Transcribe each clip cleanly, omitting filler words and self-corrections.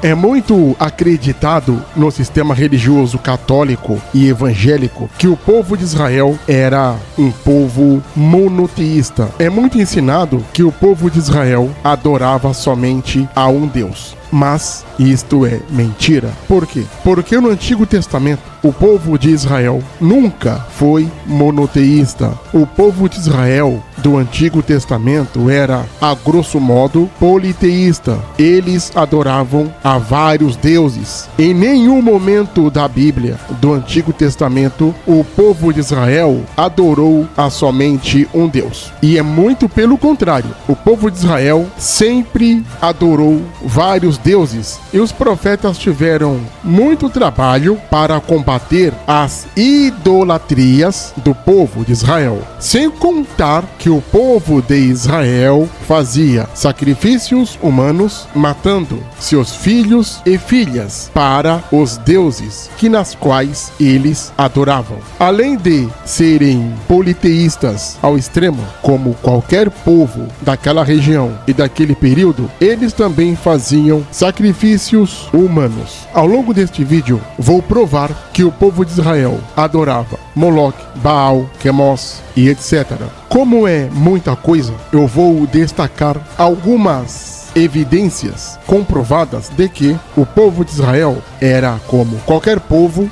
É muito acreditado no sistema religioso católico e evangélico que o povo de Israel era um povo monoteísta. É muito ensinado que o povo de Israel adorava somente a um Deus. Mas isto é mentira. Por quê? Porque no Antigo Testamento o povo de Israel nunca foi monoteísta. O povo de Israel do Antigo Testamento era, a grosso modo, politeísta. Eles adoravam a vários deuses. Em nenhum momento da Bíblia do Antigo Testamento o povo de Israel adorou a somente um Deus. E é muito pelo contrário. O povo de Israel sempre adorou vários deuses, e os profetas tiveram muito trabalho para combater as idolatrias do povo de Israel. Sem contar que o povo de Israel fazia sacrifícios humanos, matando seus filhos e filhas para os deuses nas quais eles adoravam. Além de serem politeístas ao extremo, como qualquer povo daquela região e daquele período, eles também faziam sacrifícios humanos. Ao longo deste vídeo, vou provar que o povo de Israel adorava Moloque, Baal, Quemos e etc. Como é muita coisa, eu vou destacar algumas evidências comprovadas de que o povo de Israel era, como qualquer povo,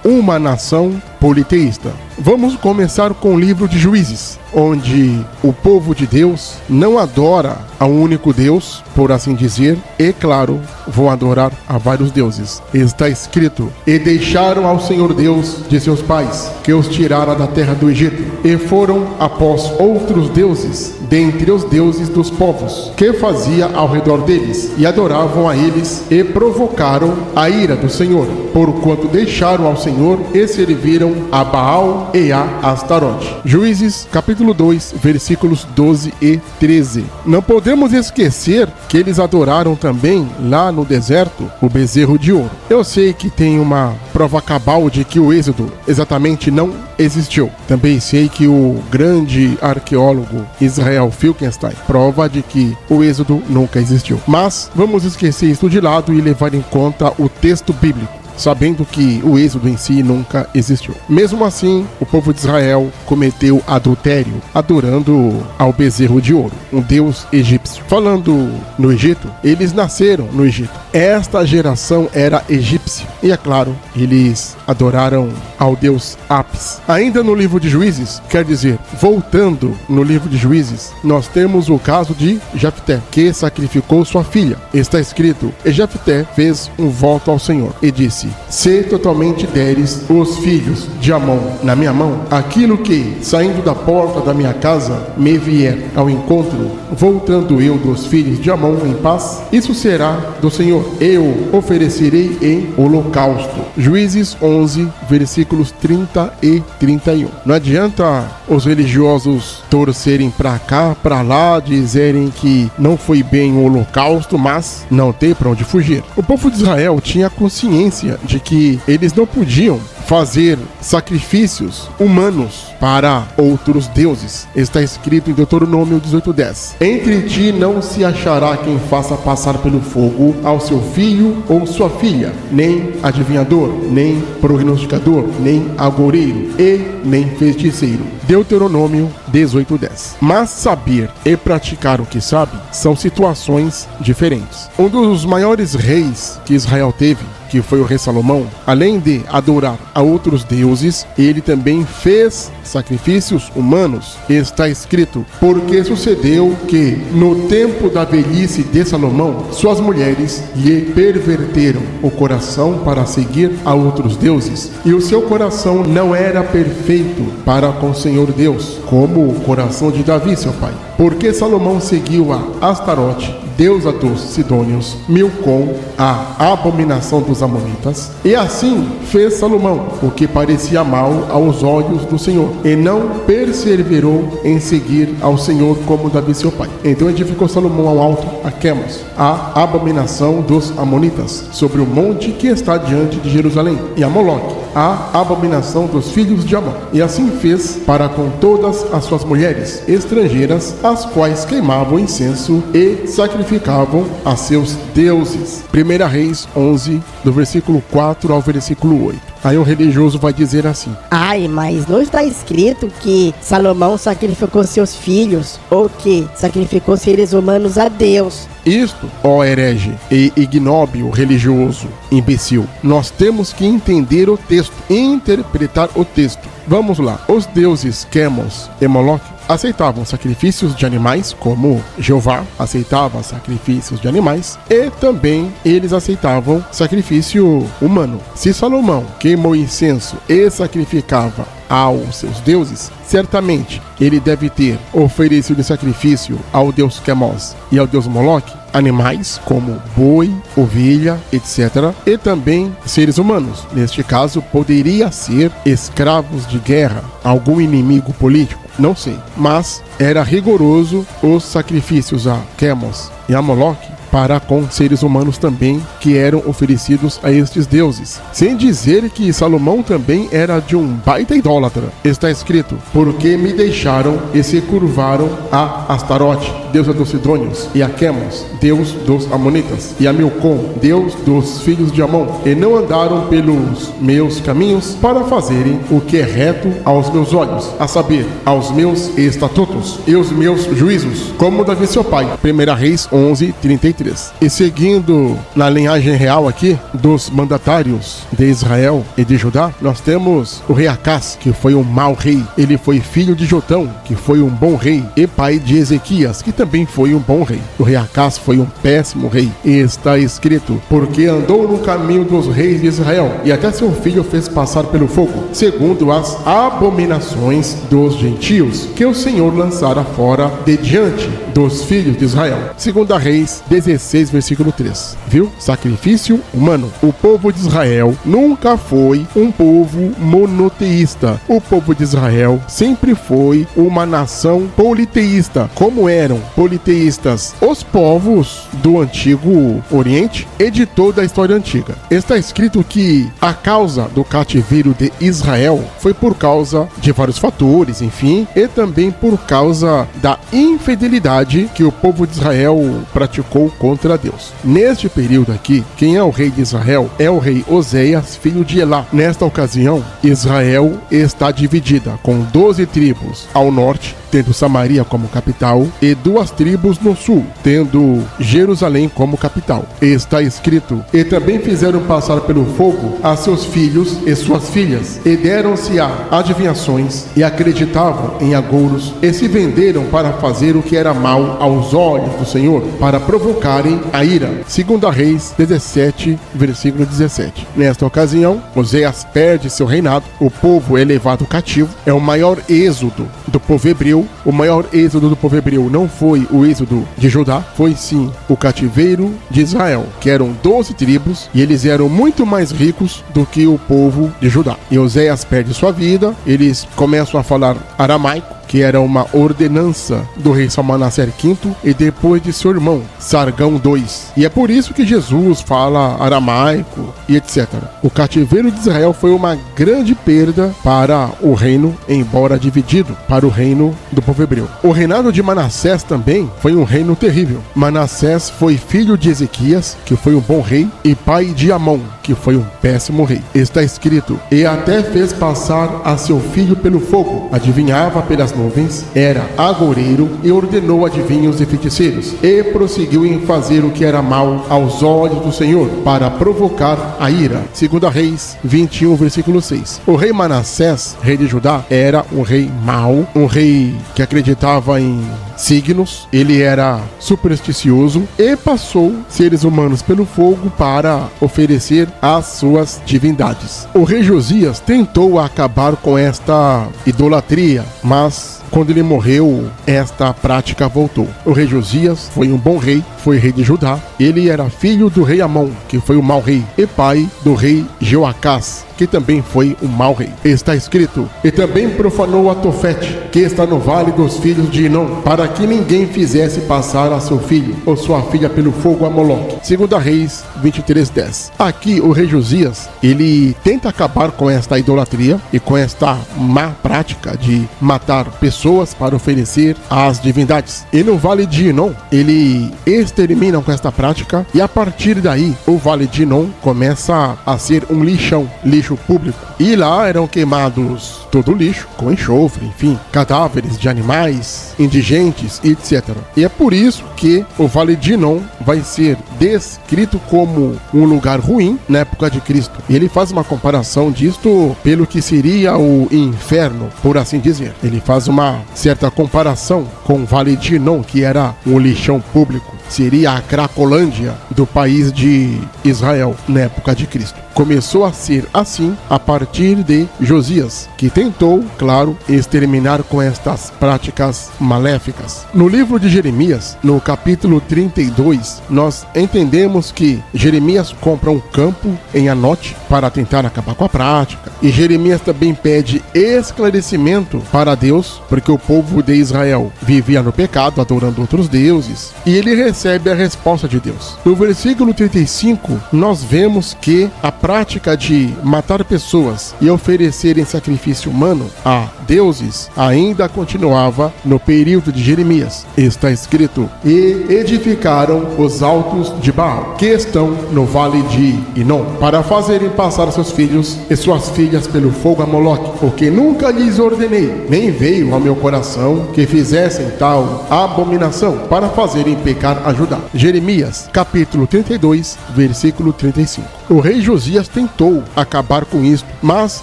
uma nação politeísta. Vamos começar com o livro de Juízes, onde o povo de Deus não adora a um único Deus, por assim dizer, e claro, vão adorar a vários deuses. Está escrito: e deixaram ao Senhor Deus de seus pais, que os tirara da terra do Egito, e foram após outros deuses, dentre os deuses dos povos, que fazia ao redor deles, e adoravam a eles, e provocaram a ira do Senhor, porquanto deixaram ao Senhor e serviram a Baal e a Astarote. Juízes, capítulo 2, versículos 12 e 13. Não podemos esquecer que eles adoraram também, lá no deserto, o bezerro de ouro. Eu sei que tem uma prova cabal de que o Êxodo exatamente não existiu. Também sei que o grande arqueólogo Israel Finkelstein prova de que o Êxodo nunca existiu. Mas vamos esquecer isso de lado e levar em conta o texto bíblico, sabendo que o Êxodo em si nunca existiu. Mesmo assim, o povo de Israel cometeu adultério, adorando ao bezerro de ouro, um deus egípcio. Falando no Egito, eles nasceram no Egito. Esta geração era egípcia. E é claro, eles adoraram ao deus Apis. Ainda no livro de Juízes, quer dizer, voltando no livro de Juízes, nós temos o caso de Jefté, que sacrificou sua filha. Está escrito: e Jefté fez um voto ao Senhor e disse: se totalmente deres os filhos de Amon na minha mão, aquilo que, saindo da porta da minha casa, me vier ao encontro, voltando eu dos filhos de Amon em paz, isso será do Senhor. Eu oferecerei em holocausto. Juízes 11, versículos 30 e 31. Não adianta os religiosos torcerem pra cá, pra lá, dizerem que não foi bem o holocausto, mas não tem pra onde fugir. O povo de Israel tinha consciência de que eles não podiam fazer sacrifícios humanos para outros deuses. Está escrito em Deuteronômio 18:10. Entre ti não se achará quem faça passar pelo fogo ao seu filho ou sua filha, nem adivinhador, nem prognosticador, nem agoureiro e nem feiticeiro. Deuteronômio 18:10. Mas saber e praticar o que sabe são situações diferentes. Um dos maiores reis que Israel teve que foi o rei Salomão, além de adorar a outros deuses, ele também fez sacrifícios humanos. Está escrito: porque sucedeu que, no tempo da velhice de Salomão, suas mulheres lhe perverteram o coração para seguir a outros deuses, e o seu coração não era perfeito para com o Senhor Deus, como o coração de Davi, seu pai. Porque Salomão seguiu a Astarote, deusa dos Sidônios, Milcom, a abominação dos Amonitas, e assim fez Salomão o que parecia mal aos olhos do Senhor, e não perseverou em seguir ao Senhor como Davi seu pai. Então edificou Salomão ao alto a Quemos, a abominação dos Amonitas, sobre o monte que está diante de Jerusalém, e a Moloque, a abominação dos filhos de Amon. E assim fez para com todas as suas mulheres estrangeiras, as quais queimavam incenso e sacrificavam a seus deuses. 1 Reis 11, do versículo 4 ao versículo 8. Aí o religioso vai dizer assim: ai, mas não está escrito que Salomão sacrificou seus filhos ou que sacrificou seres humanos a Deus? Isto, ó herege e ignóbil religioso, imbecil, nós temos que entender o texto, interpretar o texto. Vamos lá. Os deuses Quemos e Moloque aceitavam sacrifícios de animais, como Jeová aceitava sacrifícios de animais, e também eles aceitavam sacrifício humano. Se Salomão queimou incenso e sacrificava aos seus deuses, certamente ele deve ter oferecido sacrifício ao deus Quemos e ao deus Moloque animais como boi, ovelha, etc. E também seres humanos. Neste caso, poderia ser escravos de guerra, algum inimigo político, não sei. Mas era rigoroso os sacrifícios a Quemos e a Moloque para com seres humanos também, que eram oferecidos a estes deuses. Sem dizer que Salomão também era de um baita idólatra. Está escrito: porque me deixaram e se curvaram a Astarote, deusa dos Sidônios, e a Quemos, deus dos Amonitas, e a Milcom, deus dos filhos de Amon, e não andaram pelos meus caminhos para fazerem o que é reto aos meus olhos, a saber, aos meus estatutos e os meus juízos, como Davi seu pai. 1 Reis 11, 33. E seguindo na linhagem real aqui dos mandatários de Israel e de Judá, nós temos o rei Acás, que foi um mau rei. Ele foi filho de Jotão, que foi um bom rei, e pai de Ezequias, que também foi um bom rei. O rei Acás foi um péssimo rei. E está escrito: porque andou no caminho dos reis de Israel, e até seu filho fez passar pelo fogo, segundo as abominações dos gentios, que o Senhor lançara fora de diante dos filhos de Israel. 2 Reis 16, versículo 3. Viu? Sacrifício humano. O povo de Israel nunca foi um povo monoteísta. O povo de Israel sempre foi uma nação politeísta. Como eram politeístas os povos do Antigo Oriente e de toda a história antiga. Está escrito que a causa do cativeiro de Israel foi por causa de vários fatores, enfim, e também por causa da infidelidade que o povo de Israel praticou contra Deus. Neste período aqui, quem é o rei de Israel é o rei Oséias, filho de Elá. Nesta ocasião, Israel está dividida com 12 tribos ao norte, tendo Samaria como capital, e 2 tribos no sul, tendo Jerusalém como capital. E está escrito: e também fizeram passar pelo fogo a seus filhos e suas filhas, e deram-se a adivinhações, e acreditavam em agouros, e se venderam para fazer o que era mal aos olhos do Senhor, para provocarem a ira. 2 Reis 17, versículo 17. Nesta ocasião, Oséias perde seu reinado, o povo é levado cativo, é o maior êxodo do povo hebreu. O maior êxodo do povo hebreu não foi o êxodo de Judá, foi sim o cativeiro de Israel, que eram 12 tribos, e eles eram muito mais ricos do que o povo de Judá. E Oséias perde sua vida, eles começam a falar aramaico, que era uma ordenança do rei Salmanassar V e depois de seu irmão, Sargão II. E é por isso que Jesus fala aramaico e etc. O cativeiro de Israel foi uma grande perda para o reino, embora dividido, para o reino do povo hebreu. O reinado de Manassés também foi um reino terrível. Manassés foi filho de Ezequias, que foi um bom rei, e pai de Amon, que foi um péssimo rei. Está escrito: e até fez passar a seu filho pelo fogo, adivinhava pelas nuvens, era agoureiro e ordenou adivinhos e feiticeiros, e prosseguiu em fazer o que era mal aos olhos do Senhor, para provocar a ira. 2 Reis 21, versículo 6. O rei Manassés, rei de Judá, era um rei mau, um rei que acreditava em signos, ele era supersticioso e passou seres humanos pelo fogo para oferecer às suas divindades. O rei Josias tentou acabar com esta idolatria, mas quando ele morreu, esta prática voltou. O rei Josias foi um bom rei, foi rei de Judá. Ele era filho do rei Amon, que foi o mau rei, e pai do rei Jeoacás, que também foi um mau rei. Está escrito: e também profanou a Tofete, que está no vale dos filhos de Inom, para que ninguém fizesse passar a seu filho ou sua filha pelo fogo a Moloque. 2 Reis 23:10. Aqui o rei Josias, ele tenta acabar com esta idolatria e com esta má prática de matar pessoas para oferecer às divindades. E no vale de Inom, ele extermina com esta prática, e a partir daí o vale de Inom começa a ser um lixão, lixo público. E lá eram queimados todo o lixo, com enxofre, enfim, cadáveres de animais, indigentes, etc. E é por isso que o Vale de Inom vai ser descrito como um lugar ruim na época de Cristo. E ele faz uma comparação disto pelo que seria o inferno, por assim dizer. Ele faz uma certa comparação com o Vale de Inom, que era um lixão público. Seria a Cracolândia do país de Israel na época de Cristo. Começou a ser assim a partir de Josias, que tentou, claro, exterminar com estas práticas maléficas. No livro de Jeremias, no capítulo 32, nós entendemos que Jeremias compra um campo em Anote para tentar acabar com a prática. E Jeremias também pede esclarecimento para Deus, porque o povo de Israel vivia no pecado, adorando outros deuses. E ele recebe a resposta de Deus. No versículo 35, nós vemos que a prática de matar pessoas e oferecer em sacrifício humano a deuses ainda continuava no período de Jeremias. Está escrito: e edificaram os altos de Baal, que estão no vale de Inom, para fazerem passar seus filhos e suas filhas pelo fogo a Moloque, porque nunca lhes ordenei, nem veio ao meu coração que fizessem tal abominação, para fazerem pecar a Judá. Jeremias, capítulo 32, versículo 35. O rei Josias tentou acabar com isso, mas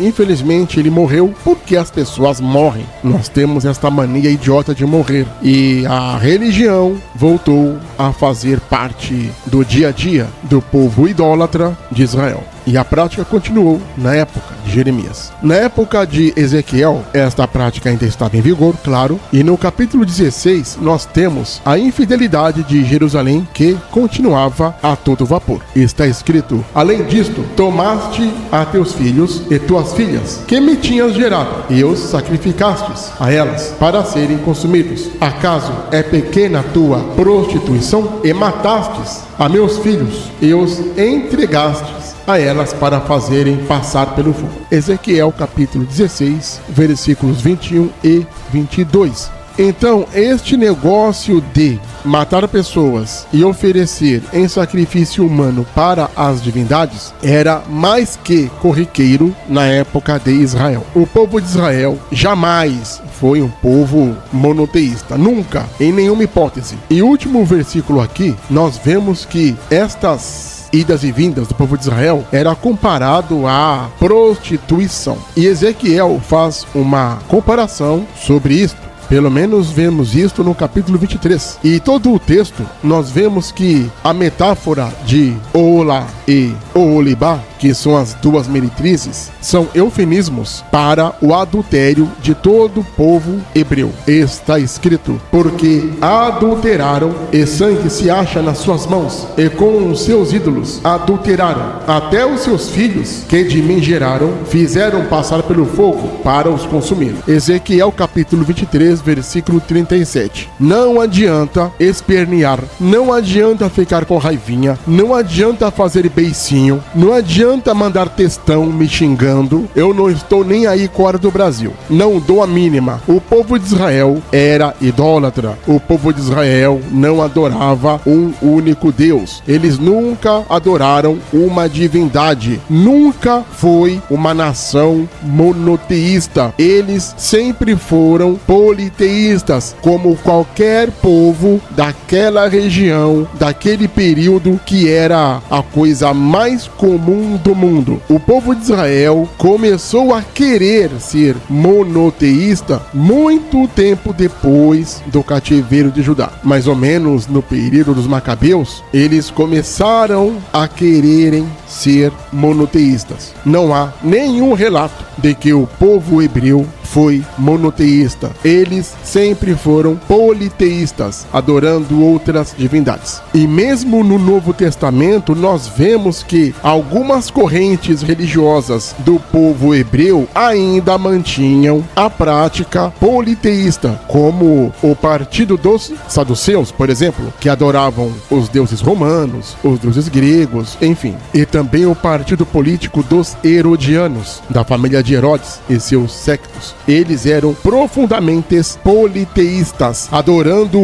infelizmente ele morreu, porque as pessoas morrem. Nós temos esta mania idiota de morrer, e a religião voltou a fazer parte do dia a dia do povo idólatra de Israel. E a prática continuou na época de Jeremias. Na época de Ezequiel, esta prática ainda estava em vigor, claro. E no capítulo 16, nós temos a infidelidade de Jerusalém, que continuava a todo vapor. Está escrito: além disto, tomaste a teus filhos e tuas filhas, que me tinhas gerado, e os sacrificastes a elas, para serem consumidos. Acaso é pequena tua prostituição? E matastes a meus filhos, e os entregastes a elas para fazerem passar pelo fogo. Ezequiel capítulo 16, versículos 21 e 22. Então, este negócio de matar pessoas e oferecer em sacrifício humano para as divindades era mais que corriqueiro na época de Israel. O povo de Israel jamais foi um povo monoteísta, nunca, em nenhuma hipótese. E o último versículo aqui, nós vemos que estas idas e vindas do povo de Israel era comparado à prostituição. E Ezequiel faz uma comparação sobre isto. Pelo menos vemos isto no capítulo 23. E todo o texto, nós vemos que a metáfora de Oholá e Oholibá, que são as duas meretrizes, são eufemismos para o adultério de todo o povo hebreu. Está escrito: porque adulteraram, e sangue se acha nas suas mãos, e com os seus ídolos adulteraram. Até os seus filhos, que de mim geraram, fizeram passar pelo fogo para os consumir. Ezequiel capítulo 23, versículo 37. Não adianta espernear, não adianta ficar com raivinha, não adianta fazer beicinho, não adianta adianta mandar textão me xingando, eu não estou nem aí com a hora do Brasil. Não dou a mínima. O povo de Israel era idólatra. O povo de Israel não adorava um único Deus. Eles nunca adoraram uma divindade. Nunca foi uma nação monoteísta. Eles sempre foram politeístas, como qualquer povo daquela região, daquele período, que era a coisa mais comum do mundo. O povo de Israel começou a querer ser monoteísta muito tempo depois do cativeiro de Judá. Mais ou menos no período dos Macabeus, eles começaram a quererem ser monoteístas. Não há nenhum relato de que o povo hebreu foi monoteísta. Eles sempre foram politeístas, adorando outras divindades. E mesmo no Novo Testamento, nós vemos que algumas correntes religiosas do povo hebreu ainda mantinham a prática politeísta, como o partido dos saduceus, por exemplo, que adoravam os deuses romanos, os deuses gregos, enfim. E também o partido político dos herodianos, da família de Herodes e seus séquitos. Eles eram profundamente politeístas, adorando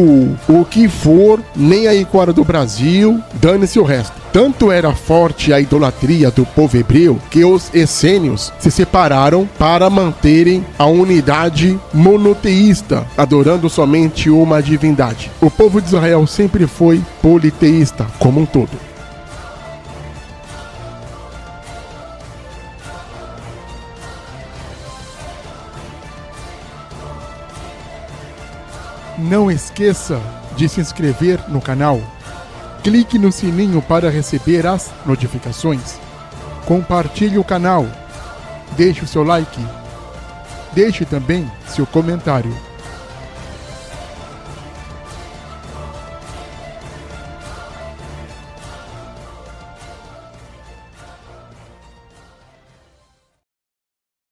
o que for, nem aí com a hora do Brasil, dane-se o resto. Tanto era forte a idolatria do povo hebreu que os essênios se separaram para manterem a unidade monoteísta, adorando somente uma divindade. O povo de Israel sempre foi politeísta como um todo. Não esqueça de se inscrever no canal. Clique no sininho para receber as notificações. Compartilhe o canal. Deixe o seu like. Deixe também seu comentário.